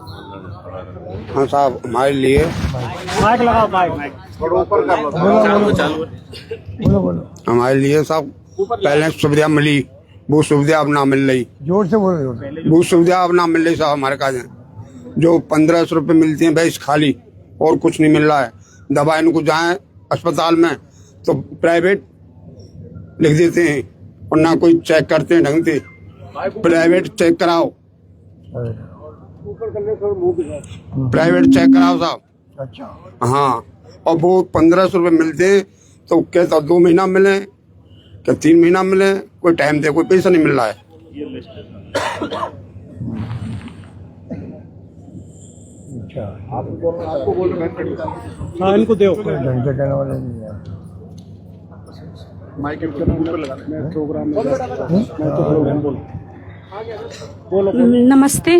हाँ साहब, हमारे लिए माइक लगाओ, माइक हमारे लिए साहब पहले सुविधा मिली, वो सुविधा अब ना मिल रही। जोर से बोलो। वो सुविधा अब ना मिल रही साहब हमारे काज जो 1500 रुपये मिलती हैं भैंस खाली, और कुछ नहीं मिल रहा है। दवा इनको जाए अस्पताल में तो प्राइवेट लिख देते हैं, और ना कोई चेक करते हैं ढंग से। प्राइवेट चेक कराओ, प्राइवेट चेक कराओ साहब। अच्छा। हाँ, और वो 1500 रुपये मिलते तो क्या 2 महीना मिले, क्या 3 महीना मिले, कोई टाइम दे, कोई पैसा नहीं मिल रहा है। अच्छा, हाँ इनको दो। ढंग से कहने वाले नहीं है। नमस्ते।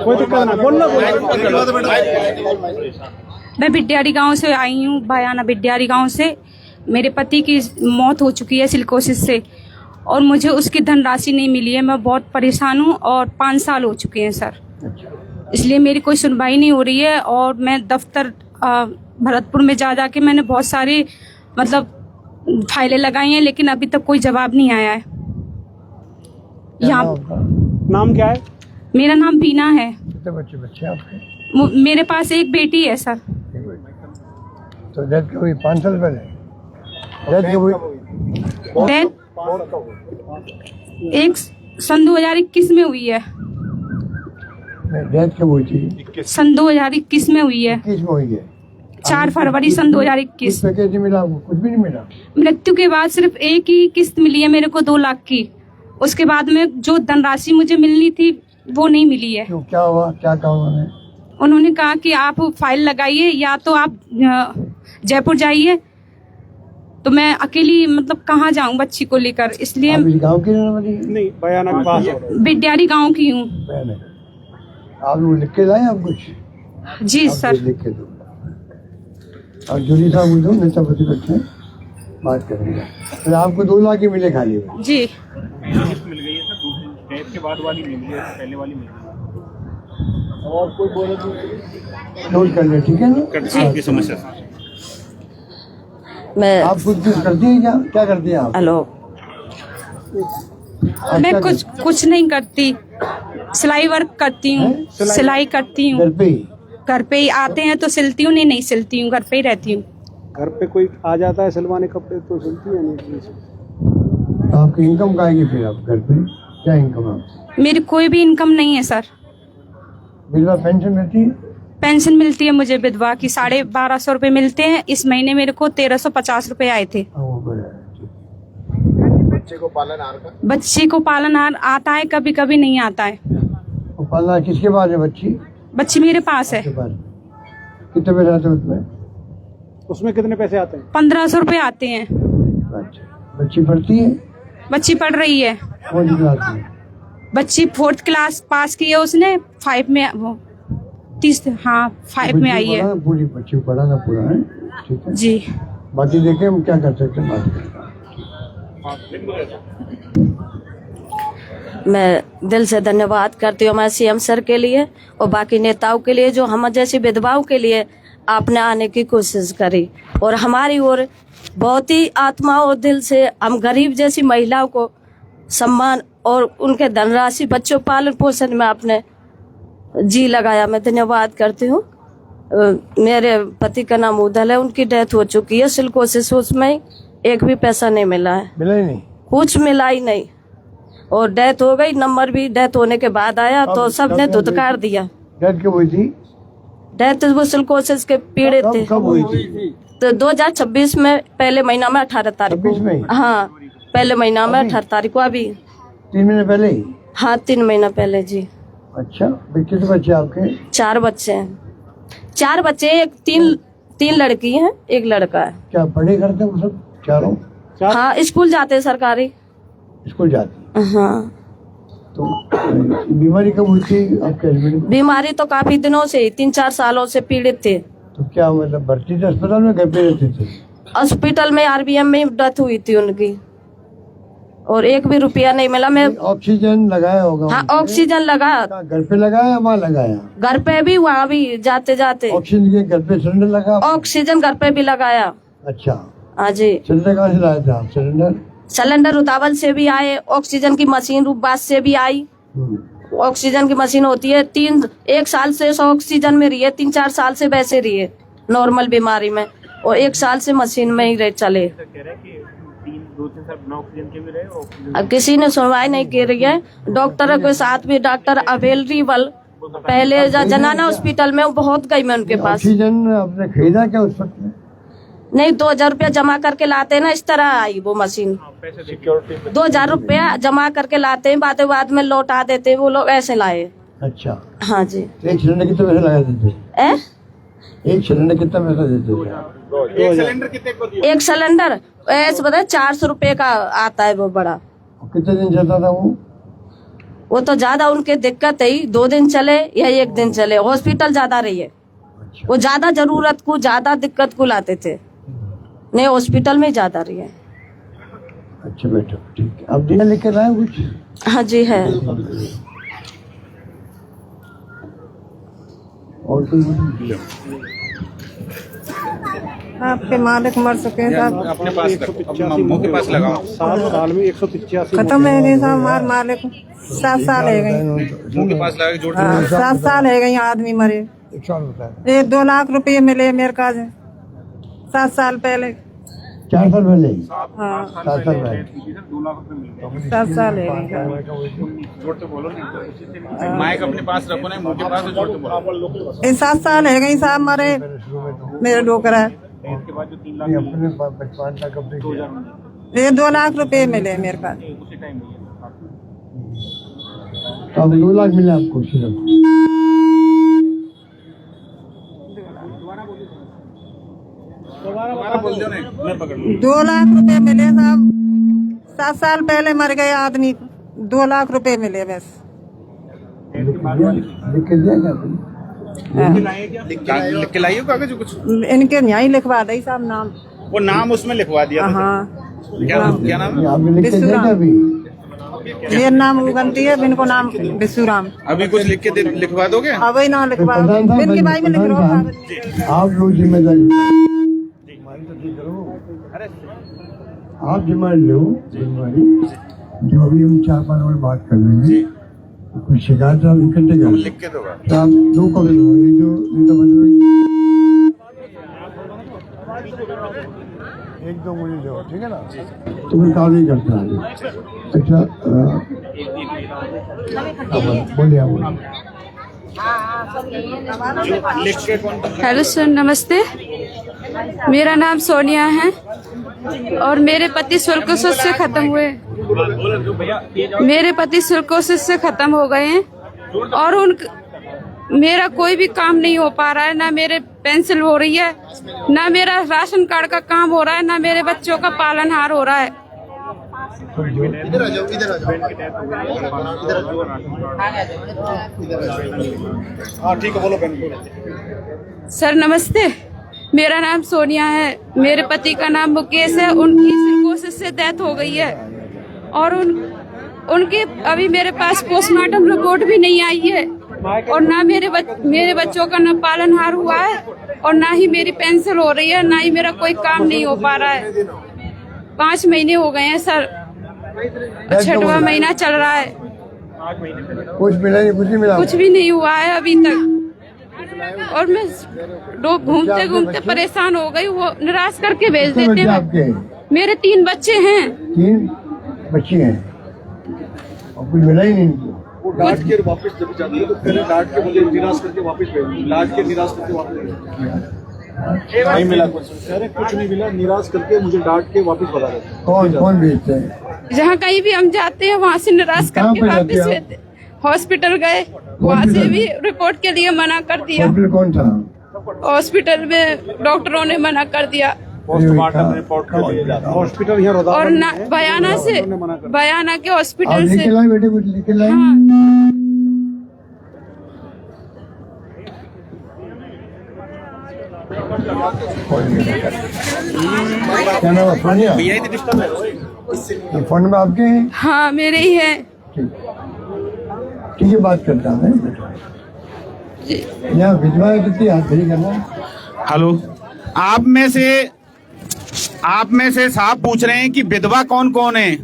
कोई दिक्कत ना, बोलना। मैं बिड्यारी गांव से आई हूँ, भयाना बिड्यारी गांव से। मेरे पति की मौत हो चुकी है सिलिकोसिस से, और मुझे उसकी धनराशि नहीं मिली है। मैं बहुत परेशान हूँ, और 5 साल हो चुके हैं सर। इसलिए मेरी कोई सुनवाई नहीं हो रही है, और मैं दफ्तर भरतपुर में जा के मैंने बहुत सारी मतलब फाइलें लगाई हैं, लेकिन अभी तक कोई जवाब नहीं आया है। यहाँ नाम क्या है? मेरा नाम बीना है। कितने बच्चे आपके? मेरे पास एक बेटी है सर। तो डेथ कब हुई? 5 साल पहले डेथ कब हुई? डेथ एक सन 2021 में हुई है। डेथ कब हुई थी? सन 2021 में हुई है। 21 में हुई है। 4 फरवरी सन 2021। पैकेज मिला आपको? कुछ भी नहीं मिला? मृत्यु के बाद सिर्फ एक ही किस्त मिली है मेरे को, 2 लाख की। उसके बाद में जो धनराशि मुझे मिलनी थी वो नहीं मिली है। क्यों, क्या हुआ? क्या कहा उन्होंने? उन्होंने कहा कि आप फाइल लगाइए, या तो आप जयपुर जाइए। तो मैं अकेली मतलब कहाँ जाऊँ बच्ची को लेकर, इसलिए आप इस गाँव की रहने वाली? नहीं, भयानक के पास। बिड्यारी गांव की हूँ। आप लोग लिख के लाए? आप कुछ? जी सर। लिख के दो। और जूली साहब बोल दो, नेता प्रतिपक्ष है, बात करेंगे। फिर आपको 2 लाख ही मिले खाली? जी मिल गई है सर, डेथ के बाद वाली मिल गई है, पहले वाली मिल गई। और कोई बोले तो नोट कर ले, ठीक है ना? आपकी समस्या मैं आप कुछ करती हैं क्या? क्या करती हैं आप? हेलो, मैं कुछ नहीं करती, सिलाई वर्क करती हूँ। सिलाई करती हूँ घर पे ही? घर पे ही आते हैं तो सिलती हूँ, नहीं सिलती हूँ, घर पे ही रहती हूँ। घर पे कोई आ जाता है सिलवाने कपड़े तो सिलती है नहीं। तो आपकी इनकम का आएगी फिर? आप घर पे क्या इनकम है? मेरी कोई भी इनकम नहीं है सर। विधवा पेंशन मिलती है? पेंशन मिलती है मुझे विधवा की, 1250 रुपए मिलते हैं। इस महीने मेरे को 1350 रुपए आए थे। बच्चे को पालन आहार आता है, कभी कभी नहीं आता है। पालना किसके पास है? बच्ची मेरे पास है। कितने पैसे आते हैं उसमें? उसमें कितने पैसे आते हैं? 1500 रुपए आते हैं। अच्छा, बच्ची पढ़ती है? बच्ची पढ़ रही है। कौन सी क्लास में? बच्ची 4th क्लास पास की है उसने। 5 में वो 5 में आई है। पूरी बच्ची को पढ़ाना पूरा है, ठीक है जी। बाकी देखें हम क्या कर सकते हैं, बात करें। मैं दिल से धन्यवाद करती हूँ हमारे सीएम सर के लिए और बाकी नेताओं के लिए, जो हम जैसी विधवाओं के लिए आपने आने की कोशिश करी। और हमारी ओर बहुत ही आत्मा और दिल से हम गरीब जैसी महिलाओं को सम्मान और उनके धनराशि बच्चों पालन पोषण में आपने जी लगाया। मैं धन्यवाद करती हूँ। मेरे पति का नाम उदल है, उनकी डेथ हो चुकी है सिलिकोसिस। उसमें एक भी पैसा नहीं मिला है, मिला ही नहीं, कुछ मिला ही नहीं। और डेथ हो गई, नंबर भी डेथ होने के बाद आया तो सबने धुतकार दिया। डेथ कब हुई थी? डेथ वो सिलिकोसिस के पीड़ित थे। कब हुई थी? तो 2026 में पहले महीना में 18 तारीख को। हाँ, पहले महीना में 18 तारीख को। अभी 3 महीने पहले ही? हाँ, 3 महीना पहले जी। अच्छा, कितने बच्चे आपके? 4 बच्चे हैं। 4 बच्चे, 3 लड़की हैं, 1 लड़का है। क्या पढ़े करते हैं वो सब चारों? हाँ, स्कूल जाते हैं, सरकारी स्कूल जाते? हाँ। तो बीमारी कब हुई थी आपके हस्बैंड को? बीमारी तो काफी दिनों से, 3-4 सालों से पीड़ित थे। तो क्या मतलब भर्ती थे अस्पताल में, घर पे रहते थे? हॉस्पिटल में, RBM में डेथ हुई थी उनकी। और एक भी रुपया नहीं मिला। मैं ऑक्सीजन लगाया होगा? हाँ ऑक्सीजन लगा, घर पे लगाया, वहाँ लगाया? घर पे भी, वहाँ भी जाते जाते। ऑक्सीजन के घर पे सिलेंडर लगा? ऑक्सीजन घर पे भी लगाया। अच्छा, हाँ जी। सिलेंडर कहाँ से लाया था आप? सिलेंडर उतावल से भी आए, ऑक्सीजन की मशीन रूपबास से भी आई। ऑक्सीजन की मशीन होती है 1 साल से ऑक्सीजन में रही है, 3-4 साल से वैसे रही है नॉर्मल बीमारी में, और 1 साल से मशीन में ही रह चले। अब किसी ने सुनवाई नहीं की रही है। डॉक्टर के साथ भी डॉक्टर अवेलेबल पहले जनाना हॉस्पिटल में बहुत गई मैं उनके पास। ऑक्सीजन आपने खरीदा क्या उस वक्त में? नहीं, 2000 रुपया जमा करके लाते हैं ना, इस तरह आई वो मशीन। 2000 रुपया जमा करके लाते हैं, बाद में लौटा देते हैं वो लोग, ऐसे लाए। अच्छा, हाँ जी। एक सिलेंडर कितना पैसा लगा देते? एक सिलेंडर कितना पैसा देते? एक सिलेंडर ऐसे बताए 400 रुपए का आता है वो बड़ा। कितने दिन चलता था वो तो ज्यादा उनके दिक्कत है, 2 दिन चले या 1 दिन चले। हॉस्पिटल ज्यादा रही है। अच्छा। वो ज्यादा जरूरत को, ज्यादा दिक्कत को लाते थे, नहीं हॉस्पिटल में ज्यादा रही है। अच्छा बेटा, ठीक है। अब दिन लेकर आए कुछ? हाँ जी है। और कोई? आपके मालिक मर चुके हैं साहब। अपने पास मुंह के पास लगाओ। 7 साल में 185 खत्म है गई साहब। हमारे मालिक 7 साल है गई। मुंह के पास लगा के जोड़। 7 साल है गई आदमी मरे। 2 लाख रुपए मिले मेरे का 7 साल पहले। 4 साल पहले? हाँ 7 साल पहले। 2 लाख रुपए मिल गए। 7 साल है गई। जोड़ते बोलो नहीं, माइक अपने पास रखो ना, मुंह के पास जोड़ते बोलो। 7 साल है गई साहब मरे मेरे डोकरा। इसके बाद जो 3 लाख अपने 5 लाख अपने 2 लाख रुपए मिले मेरे पास। उसी टाइम में तो अब 2 लाख मिले आपको सिर्फ? 2 लाख रुपए मिले साहब। 7 साल पहले मर गए आदमी, 2 लाख रुपए मिले बस। लिख के दिया क्या? लिख के लाइए कागज कुछ। इनके यहीं लिखवा दी साहब नाम। वो नाम उसमें लिखवा दिया। हाँ क्या नाम है? आपने लिख के दिया क्या अभी? ये नाम बनती है, इनको नाम विश्वराम। अभी कुछ लिख के लिखवा दोगे? अभी ना लिखवा, इनकी भाई में लिख रहा हूँ। आप लोग जिम्मेदारी, आप जिम्मेदारी लो। जिम्मेदारी जो अभी हम 4-5 मिनट बात कर लेंगे, कुछ शिकायत आप इकट्ठे कर लिख के दो। आप 2 कॉलेज हो, ये जो 1-2 मुझे दो, ठीक है ना? तो मैं काम नहीं करता है। अच्छा बोलिए आप। हेलो सर, नमस्ते। मेरा नाम सोनिया है और मेरे पति सिलिकोसिस से खत्म हुए। मेरे पति सिलिकोसिस से खत्म हो गए हैं और मेरा कोई भी काम नहीं हो पा रहा है। ना मेरे पेंशन हो रही है, ना मेरा राशन कार्ड का काम हो रहा है, ना मेरे बच्चों का पालनहार हो रहा है। इधर आ जाओ, इधर आ जाओ। हाँ ठीक है, बोलो बहन। सर नमस्ते, मेरा नाम सोनिया है, मेरे पति का नाम मुकेश है। उनकी सिलिकोसिस से डेथ हो गई है और उनके अभी मेरे पास पोस्टमार्टम रिपोर्ट भी नहीं आई है और ना मेरे बच्चों का ना पालनहार हुआ है और ना ही मेरी पेंशन हो रही है, ना ही मेरा कोई काम नहीं हो पा रहा है। 5 महीने हो गए हैं सर, 6वां महीना चल रहा है। कुछ मिला नहीं? कुछ नहीं मिला? कुछ भी नहीं हुआ है अभी तक और मैं घूमते घूमते परेशान हो गई। वो निराश करके भेज देते हैं। मेरे 3 बच्चे हैं। 3 बच्चे हैं और कुछ मिला ही नहीं इनको? वो डांट के वापस जब जाती है तो पहले डांट के मुझे निराश करके वापस भेज, डांट के निराश करके वापस नहीं मिला कुछ। अरे कुछ नहीं मिला, निराश करके मुझे डांट के वापस बता देते। कौन भेजते हैं? जहाँ कहीं भी हम जाते हैं वहाँ से निराश करके वापस भेजते। हॉस्पिटल गए, वहाँ से भी रिपोर्ट के लिए मना कर दिया। हॉस्पिटल कौन था? हॉस्पिटल में डॉक्टरों ने मना कर दिया। पोस्टमार्टम रिपोर्ट के लिए जाता हॉस्पिटल यहाँ और ना बयाना के हॉस्पिटल से। लिख लाई बेटे, कुछ लिख लाई। हाँ। क्या नाम है? सोनिया? भैया ही डिस्टर्ब है। ये फोन नंबर आपके हैं? हाँ मेरे ही है। ठीक है, बात करता हूँ मैं। यहाँ विधवा कितनी हाथ खड़ी करना। हेलो, आप में से साहब पूछ रहे हैं कि विधवा कौन कौन है।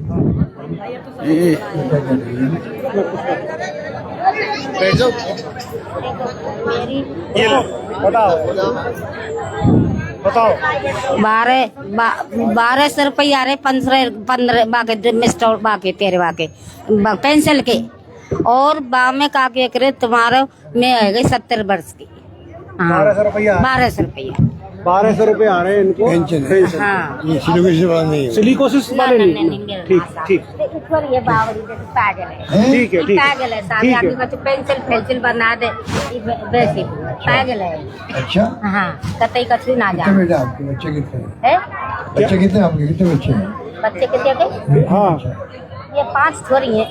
बताओ 1200 रुपया रहे, 15 बाके मिस्टर बाके तेरे बाके पेंसिल के, और बा में का के करे तुम्हारा मैं है गई 70 वर्ष की। हाँ 1200 रुपया 1200 रुपया 1200 रुपये आ रहे हैं इनको पेंशन। हाँ ये सिलिकोसिस वाला नहीं है। सिलिकोसिस वाले नहीं। ठीक ठीक ये बावरी पागल है, ठीक है ठीक पागल है साहब, आगे बच्चे पेंसिल बना दे वैसे पागल है। अच्छा, हाँ कतई कतई ना कितने जा बेटा आपके? बच्चे कितने हैं? है बच्चे कितने आपके? कितने बच्चे हैं? बच्चे कितने के? हाँ ये 5 छोरी है,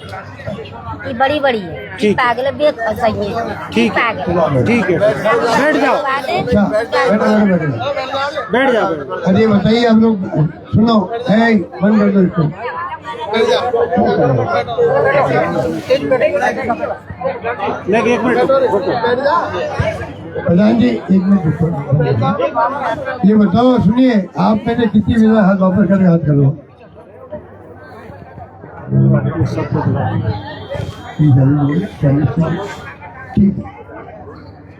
ये बड़ी बड़ी है, ठीक है। पागल भी सही है, ठीक है पागल ठीक है, बैठ जाओ अच्छा, बैठो। बैठ जाओ। अरे बताइए आप लोग, सुनो, है बंद कर दो इसको। लेकिन 1 मिनट प्रधान जी, 1 मिनट रुको। ये बताओ, सुनिए, आप मैंने कितनी विधा हाथ वापस करके हाथ करो। ठीक,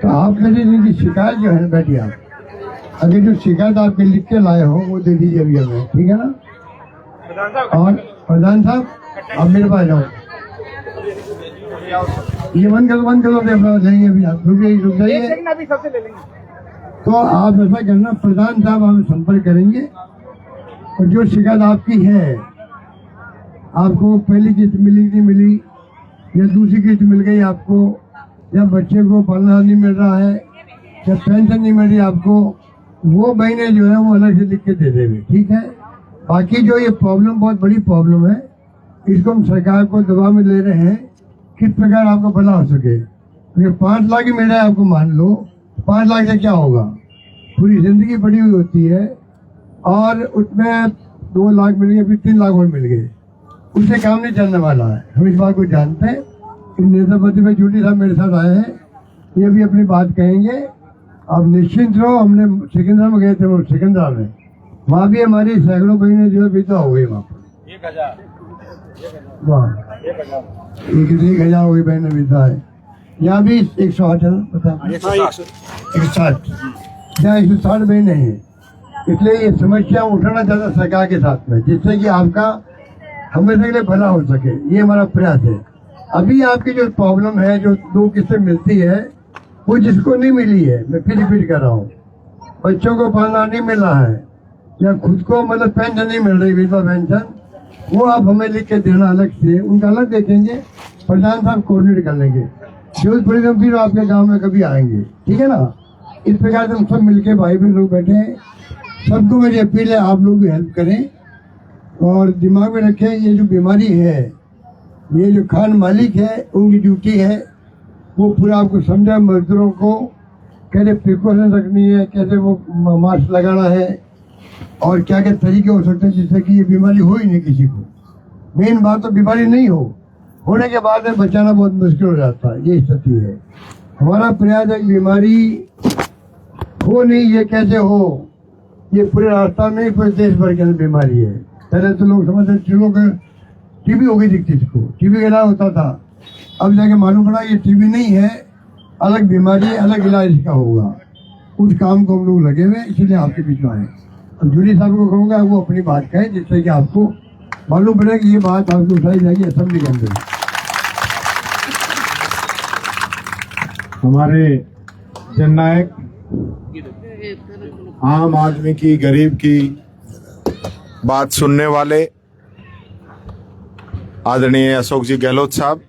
तो आप मेरी इनकी शिकायत जो है, बैठिए आप, अगर जो शिकायत आपके लिख के लाए हो वो दे दीजिए अभी हमें, ठीक है ना। और प्रधान साहब, आप मेरे पास जाओ। ये बंद करो जाएंगे अभी आप, रुक जाइए। तो आप ऐसा करना, प्रधान साहब हमें संपर्क करेंगे, और जो शिकायत आपकी है, आपको पहली किस्त मिली नहीं मिली, या दूसरी किस्त मिल गई आपको, या बच्चे को पालना नहीं मिल रहा है, या पेंशन नहीं मिल रही आपको, वो महीने जो है वो अलग से लिख के दे देंगे, ठीक है। बाकी जो ये प्रॉब्लम बहुत बड़ी प्रॉब्लम है, इसको हम सरकार को दबाव में ले रहे हैं, किस प्रकार आपका भला हो सके। क्योंकि 5 लाख ही मिल रहा है आपको, मान लो 5 लाख से क्या होगा, पूरी जिंदगी पड़ी हुई होती है, और उसमें 2 लाख मिल गए, फिर 3 लाख और मिल गए, उससे काम नहीं चलने वाला है। हम इस बात को जानते हैं। नेतापति में जूली साहब मेरे साथ आए हैं, ये भी अपनी बात कहेंगे। अब निश्चिंत रहो, हमने सिकंदरा में गए थे, वो सिकंदरा में, वहाँ भी हमारी सैकड़ों महीने जो है विधवा हो गई, वहाँ पर 1,000 हो गई बहने विधवा है। यहाँ भी 108 है, पता 160 यहाँ 160 बहने हैं। इसलिए ये समस्या उठाना चाहता सरकार के साथ में, जिससे कि आपका हमेशा के लिए भला हो सके, ये हमारा प्रयास है। अभी आपकी जो प्रॉब्लम है, जो 2 किस्तें मिलती है, वो जिसको नहीं मिली है, मैं फिर रिपीट कर रहा हूँ, बच्चों को पालना नहीं मिल रहा है, या खुद को मतलब पेंशन नहीं मिल रही, विधवा पेंशन, वो आप हमें लिख के देना अलग से, उनका अलग देखेंगे, प्रधान साहब कोऑर्डिनेट कर लेंगे। जरूरत पड़ी तो फिर आपके गाँव में कभी आएंगे, ठीक है ना। इस प्रकार से हम सब मिलके भाई बहन लोग बैठे हैं, सबको मेरी अपील है, आप लोग भी हेल्प करें, और दिमाग में रखें, ये जो बीमारी है, ये जो खान मालिक है, उनकी ड्यूटी है वो पूरा आपको समझा, मजदूरों को कैसे प्रिकॉशन रखनी है, कैसे वो मास्क लगाना है, और क्या क्या तरीके हो सकते हैं जिससे कि ये बीमारी हो ही नहीं किसी को। मेन बात तो बीमारी नहीं हो, होने के बाद में बचाना बहुत मुश्किल हो जाता है, ये स्थिति है। हमारा प्रयास है कि बीमारी हो नहीं, ये कैसे हो, ये पूरे राजस्थान में, पूरे देश भर के अंदर बीमारी है। पहले तो लोग समझते चलो कि टीबी हो गई थी, किसको टीबी का इलाज होता था, अब जाके मालूम पड़ा ये टीबी नहीं है, अलग बीमारी है, अलग इलाज इसका होगा। उस काम को हम लोग लगे हुए, इसलिए आपके बीच में आए। अब जूली साहब को कहूँगा वो अपनी बात कहें, जिससे कि आपको मालूम पड़े कि ये बात आपको उठाई जाएगी असेंबली के अंदर। हमारे जननायक, आम आदमी की, गरीब की बात सुनने वाले आदरणीय अशोक जी गहलोत साहब,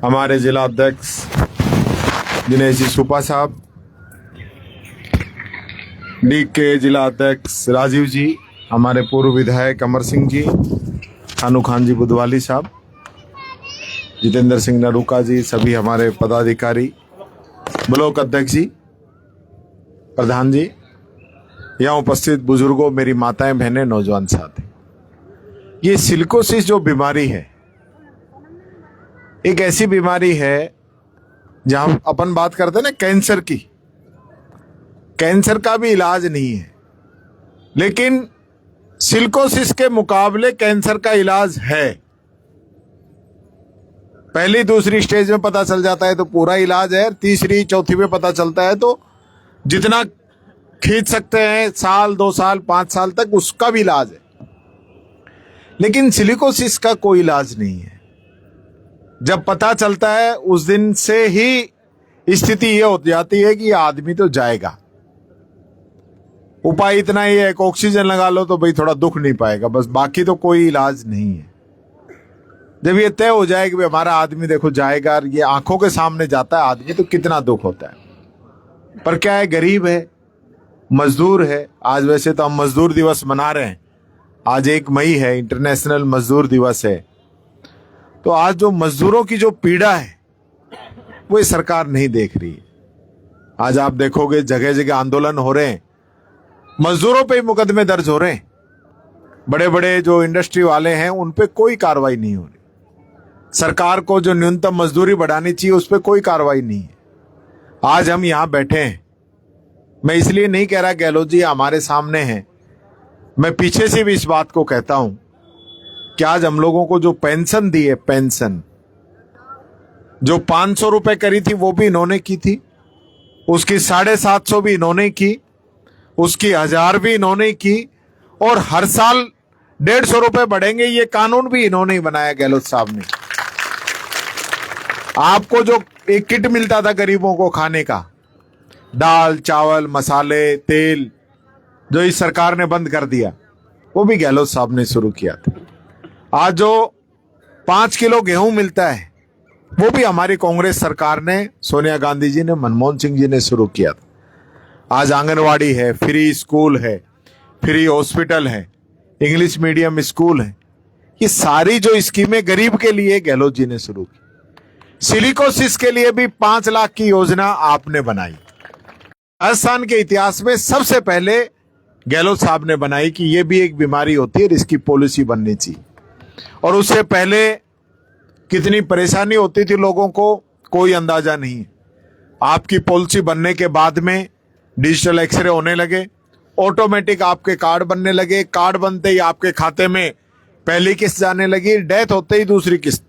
हमारे जिला अध्यक्ष दिनेश जी सुपा साहब, लीग के जिला अध्यक्ष राजीव जी, हमारे पूर्व विधायक अमर सिंह जी, खानू खान जी बुधवाली साहब, जितेंद्र सिंह नरूका जी, सभी हमारे पदाधिकारी, ब्लॉक अध्यक्ष जी, प्रधान जी, यहाँ उपस्थित बुजुर्गों, मेरी माताएं, बहनें, नौजवान साथी, ये सिलिकोसिस जो बीमारी है एक ऐसी बीमारी है जहां अपन बात करते हैं ना कैंसर की, कैंसर का भी इलाज नहीं है, लेकिन सिलिकोसिस के मुकाबले कैंसर का इलाज है। पहली दूसरी स्टेज में पता चल जाता है तो पूरा इलाज है, तीसरी चौथी में पता चलता है तो जितना खींच सकते हैं, साल 2 साल 5 साल तक, उसका भी इलाज है। लेकिन सिलिकोसिस का कोई इलाज नहीं है। जब पता चलता है उस दिन से ही स्थिति यह हो जाती है कि आदमी तो जाएगा। उपाय इतना ही है कि ऑक्सीजन लगा लो तो भाई थोड़ा दुख नहीं पाएगा, बस, बाकी तो कोई इलाज नहीं है। जब ये तय हो जाए कि भाई हमारा आदमी देखो जाएगा, ये आंखों के सामने जाता है आदमी, तो कितना दुख होता है। पर क्या है, गरीब है, मजदूर है। आज वैसे तो हम मजदूर दिवस मना रहे हैं, आज 1 मई है, इंटरनेशनल मजदूर दिवस है। तो आज जो मजदूरों की जो पीड़ा है वो ये सरकार नहीं देख रही है। आज आप देखोगे जगह जगह आंदोलन हो रहे हैं, मजदूरों पे ही मुकदमे दर्ज हो रहे हैं। बड़े बड़े जो इंडस्ट्री वाले हैं उन पे कोई कार्रवाई नहीं हो रही। सरकार को जो न्यूनतम मजदूरी बढ़ानी चाहिए उस पे कोई कार्रवाई नहीं है। आज हम यहां बैठे हैं, मैं इसलिए नहीं कह रहा गहलोत जी हमारे सामने हैं, मैं पीछे से भी इस बात को कहता हूं कि आज हम लोगों को जो पेंशन दी है, पेंशन जो 500 रुपए करी थी वो भी इन्होंने की थी, उसकी 750 भी इन्होंने की, उसकी 1000 भी इन्होंने की, और हर साल 150 रुपए बढ़ेंगे ये कानून भी इन्होंने ही बनाया गहलोत साहब ने। आपको जो एक किट मिलता था गरीबों को खाने का, दाल चावल मसाले तेल, जो इस सरकार ने बंद कर दिया, वो भी गहलोत साहब ने शुरू किया था। आज जो 5 किलो गेहूं मिलता है वो भी हमारी कांग्रेस सरकार ने, सोनिया गांधी जी ने, मनमोहन सिंह जी ने शुरू किया था। आज आंगनवाड़ी है, फ्री स्कूल है, फ्री हॉस्पिटल है, इंग्लिश मीडियम स्कूल है। ये सारी जो स्कीमें गरीब के लिए गहलोत जी ने शुरू की। सिलिकोसिस के लिए भी 5 लाख की योजना आपने बनाई। राजस्थान के इतिहास में सबसे पहले गहलोत साहब ने बनाई कि ये भी एक बीमारी होती है, इसकी पॉलिसी बननी चाहिए। और उससे पहले कितनी परेशानी होती थी लोगों को, कोई अंदाजा नहीं है। आपकी पॉलिसी बनने के बाद में डिजिटल एक्सरे होने लगे, ऑटोमेटिक आपके कार्ड बनने लगे, कार्ड बनते ही आपके खाते में पहली किस्त जाने लगी, डेथ होते ही दूसरी किस्त।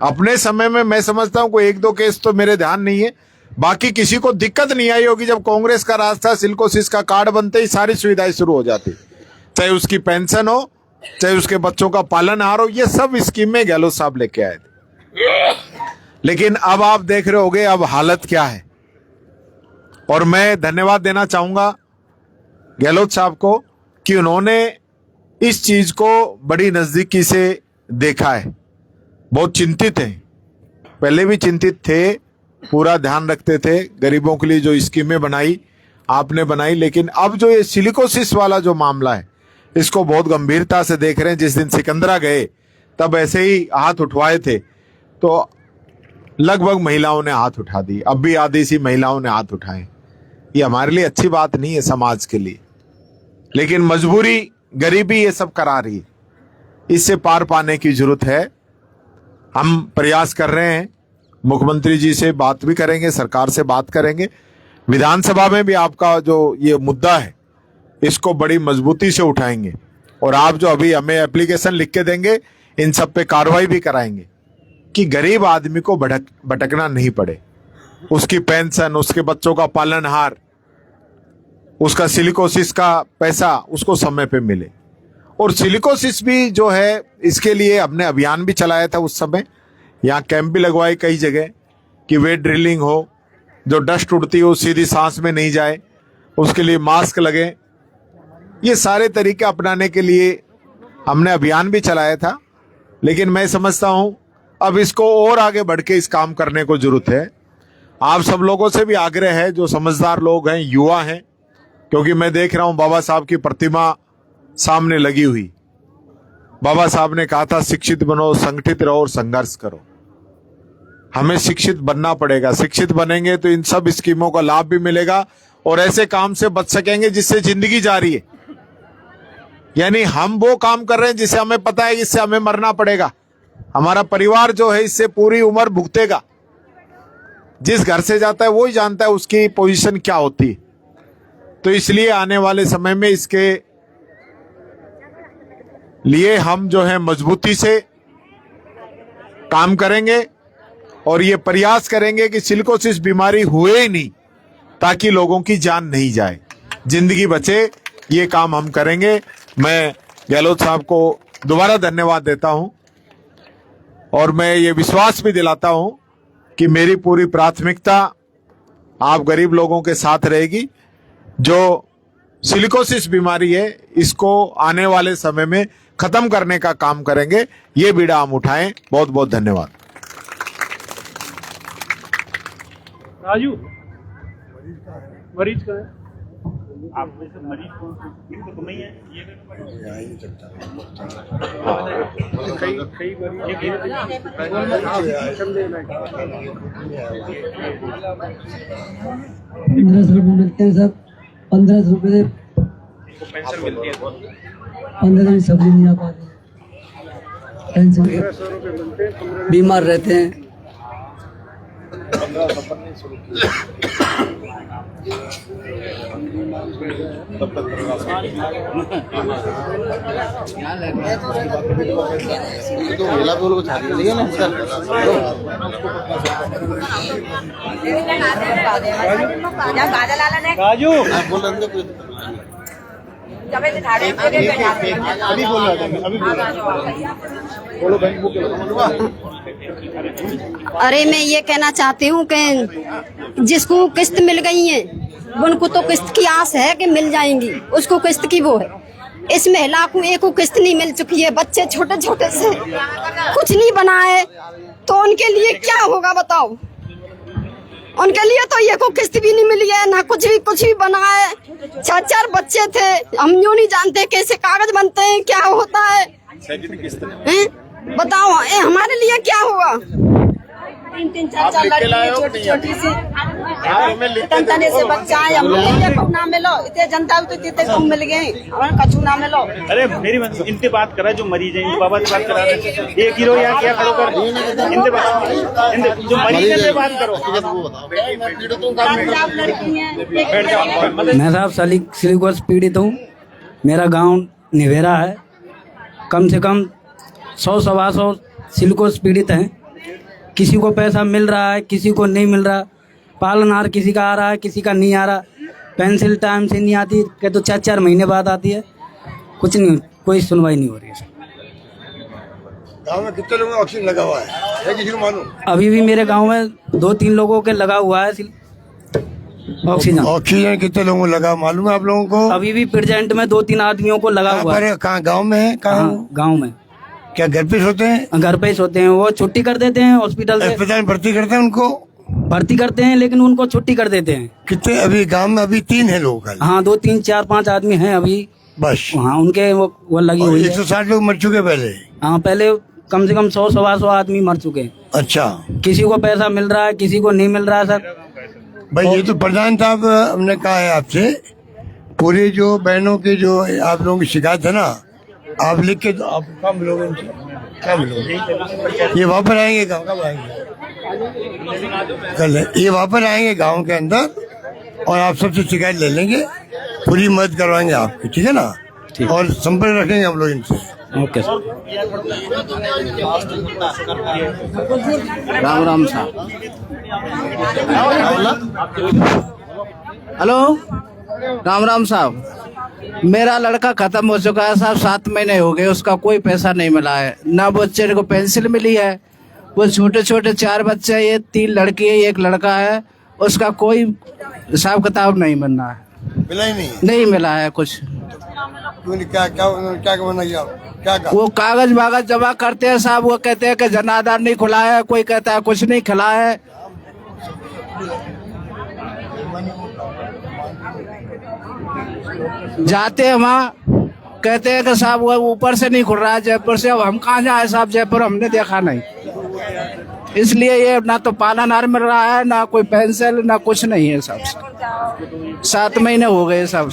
अपने समय में मैं समझता हूं कोई 1-2 केस तो मेरे ध्यान नहीं है, बाकी किसी को दिक्कत नहीं आई होगी। जब कांग्रेस का राज था, सिलिकोसिस का कार्ड बनते ही सारी सुविधाएं शुरू हो जाती, चाहे उसकी पेंशन हो, चाहे उसके बच्चों का पालनहार हो, ये सब स्कीमें गहलोत साहब लेके आए थे। लेकिन अब आप देख रहे होगे अब हालत क्या है। और मैं धन्यवाद देना चाहूंगा गहलोत साहब को कि उन्होंने इस चीज को बड़ी नजदीकी से देखा है। बहुत चिंतित हैं, पहले भी चिंतित थे, पूरा ध्यान रखते थे, गरीबों के लिए जो स्कीमें बनाई आपने बनाई। लेकिन अब जो ये सिलिकोसिस वाला जो मामला है इसको बहुत गंभीरता से देख रहे हैं। जिस दिन सिकंदरा गए तब ऐसे ही हाथ उठवाए थे तो लगभग महिलाओं ने हाथ उठा दी, अब भी आधी सी महिलाओं ने हाथ उठाए। ये हमारे लिए अच्छी बात नहीं है समाज के लिए, लेकिन मजबूरी, गरीबी ये सब करा रही है, इससे पार पाने की जरूरत है। हम प्रयास कर रहे हैं, मुख्यमंत्री जी से बात भी करेंगे, सरकार से बात करेंगे, विधानसभा में भी आपका जो ये मुद्दा है इसको बड़ी मजबूती से उठाएंगे। और आप जो अभी हमें एप्लीकेशन लिख के देंगे इन सब पे कार्रवाई भी कराएंगे कि गरीब आदमी को भटकना नहीं पड़े, उसकी पेंशन, उसके बच्चों का पालनहार, उसका सिलिकोसिस का पैसा उसको समय पे मिले। और सिलिकोसिस भी जो है इसके लिए हमने अभियान भी चलाया था उस समय, यहाँ कैंप भी लगवाए कई जगह कि वेट ड्रिलिंग हो, जो डस्ट उड़ती हो सीधी सांस में नहीं जाए, उसके लिए मास्क लगे। ये सारे तरीके अपनाने के लिए हमने अभियान भी चलाया था। लेकिन मैं समझता हूं अब इसको और आगे बढ़ के इस काम करने को जरूरत है। आप सब लोगों से भी आग्रह है, जो समझदार लोग हैं, युवा हैं, क्योंकि मैं देख रहा हूं बाबा साहब की प्रतिमा सामने लगी हुई। बाबा साहब ने कहा था शिक्षित बनो, संगठित रहो और संघर्ष करो। हमें शिक्षित बनना पड़ेगा, शिक्षित बनेंगे तो इन सब स्कीमों का लाभ भी मिलेगा और ऐसे काम से बच सकेंगे जिससे जिंदगी जारी है। यानी हम वो काम कर रहे हैं जिसे हमें पता है कि इससे हमें मरना पड़ेगा, हमारा परिवार जो है इससे पूरी उम्र भुगतेगा। जिस घर से जाता है वो ही जानता है उसकी पोजीशन क्या होती है। तो इसलिए आने वाले समय में इसके लिए हम जो है मजबूती से काम करेंगे और ये प्रयास करेंगे कि सिलिकोसिस बीमारी हुए ही नहीं, ताकि लोगों की जान नहीं जाए, जिंदगी बचे। ये काम हम करेंगे। मैं गहलोत साहब को दोबारा धन्यवाद देता हूं और मैं ये विश्वास भी दिलाता हूं कि मेरी पूरी प्राथमिकता आप गरीब लोगों के साथ रहेगी। जो सिलिकोसिस बीमारी है इसको आने वाले समय में खत्म करने का काम करेंगे, ये बीड़ा हम उठाएं। बहुत बहुत धन्यवाद। राजू, मरीज का है आप में से मरीज कौन से? तो तुम्हें ही है ये कई ₹15 मिलते हैं सब। 15 रुपए से पेंशन मिलती है। 15 दिन सब्जी नहीं आ पाती, पेंशन बीमार रहते हैं। राजू अभी बोल रहा था, अभी बोल रहा था। बोलो बैंक बुक अरे मैं ये कहना चाहती हूँ कि जिसको किस्त मिल गई है उनको तो किस्त की आस है कि मिल जाएंगी, उसको किस्त की वो है। इस महिला को एक किस्त नहीं मिल चुकी है, बच्चे छोटे छोटे से कुछ नहीं बना है, तो उनके लिए क्या होगा बताओ। उनके लिए तो ये को किस्त भी नहीं मिली है, ना कुछ भी बना है। 4 बच्चे थे, हम यूँ नहीं जानते कैसे कागज बनते हैं, क्या होता है, बताओ। ये हमारे लिए क्या होगा? 3-3, 4-4 लड़की छोटी सी तने से बच्चा है, हम ना मिलो इतने जनता तो इतने कम मिल गए, हमारे कछु ना मिलो। अरे मेरी इनसे बात करा जो मरीज है, बाबा से बात करा, एक हीरो या क्या खड़ो कर इनसे बात, जो मरीज है बात करो। मैं साहब सिलिकोसिस पीड़ित हूँ। मेरा गांव निवेरा है। कम से कम 100-125 सिलिकोसिस पीड़ित हैं। किसी को पैसा मिल रहा है, किसी को नहीं मिल रहा। पालनहार किसी का आ रहा है, किसी का नहीं आ रहा। पेंसिल टाइम से नहीं आती, क्या तो 4-4 महीने बाद आती है। कुछ नहीं, कोई सुनवाई नहीं हो रही है। गाँव में कितने लोगों को ऑक्सीजन लगा हुआ है किसी को मालूम? अभी भी मेरे गांव में 2-3 लोगों के लगा हुआ है ऑक्सीजन कितने लोगों को लगा मालूम है आप लोगों को? अभी भी प्रेजेंट में 2-3 आदमियों को लगा हुआ है। कहाँ गाँव में है? कहाँ गाँव में? क्या घर पे सोते हैं? घर पे सोते हैं। वो छुट्टी कर देते हैं हॉस्पिटल से। अस्पताल में भर्ती करते हैं उनको? भर्ती करते हैं लेकिन उनको छुट्टी कर देते हैं। कितने अभी गांव में? अभी 3 है लोग। हाँ 2-3, 4-5 आदमी हैं अभी बस। हाँ उनके वो लगी हुई है। 160 लोग मर चुके पहले? हाँ पहले कम से कम 100-125 आदमी मर चुके हैं। अच्छा। किसी को पैसा मिल रहा है, किसी को नहीं मिल रहा है सर। भाई ये तो प्रधान साहब हमने कहा है आपसे, पूरी जो बहनों की जो आप लोगों की शिकायत है ना, आप लिख के तो आप कब मिलोगे इनसे? कब मिलोगे? ये वापस आएंगे गाँव? कब आएंगे? कल ये वापस आएंगे गांव के अंदर और आप सबसे शिकायत ले लेंगे, पूरी मदद करवाएंगे आपकी, ठीक है ना? और संपर्क रखेंगे हम लोग इनसे। Okay sir. राम राम साहब। हेलो राम राम साहब। मेरा लड़का खत्म हो चुका है साहब, 7 महीने हो गए, उसका कोई पैसा नहीं मिला है। ना बच्चे को पेंसिल मिली है। वो छोटे छोटे 4 बच्चे, ये 3 लड़की है, 1 लड़का है, उसका कोई हिसाब किताब नहीं बनना है। मिला ही नहीं मिला है कुछ। क्या वो कागज वागज जमा करते हैं साहब, वो कहते हैं कि जनाधार नहीं खुला है, कोई कहता है कुछ नहीं खुला है। जाते हैं वहाँ, कहते हैं कि साहब वो ऊपर से नहीं खुल रहा है जयपुर से। अब हम कहाँ जाए साहब, जयपुर हमने देखा नहीं। इसलिए ये ना तो पालनहार मिल रहा है, ना कोई पेंशन, ना कुछ नहीं है। सब 7 महीने हो गए सब।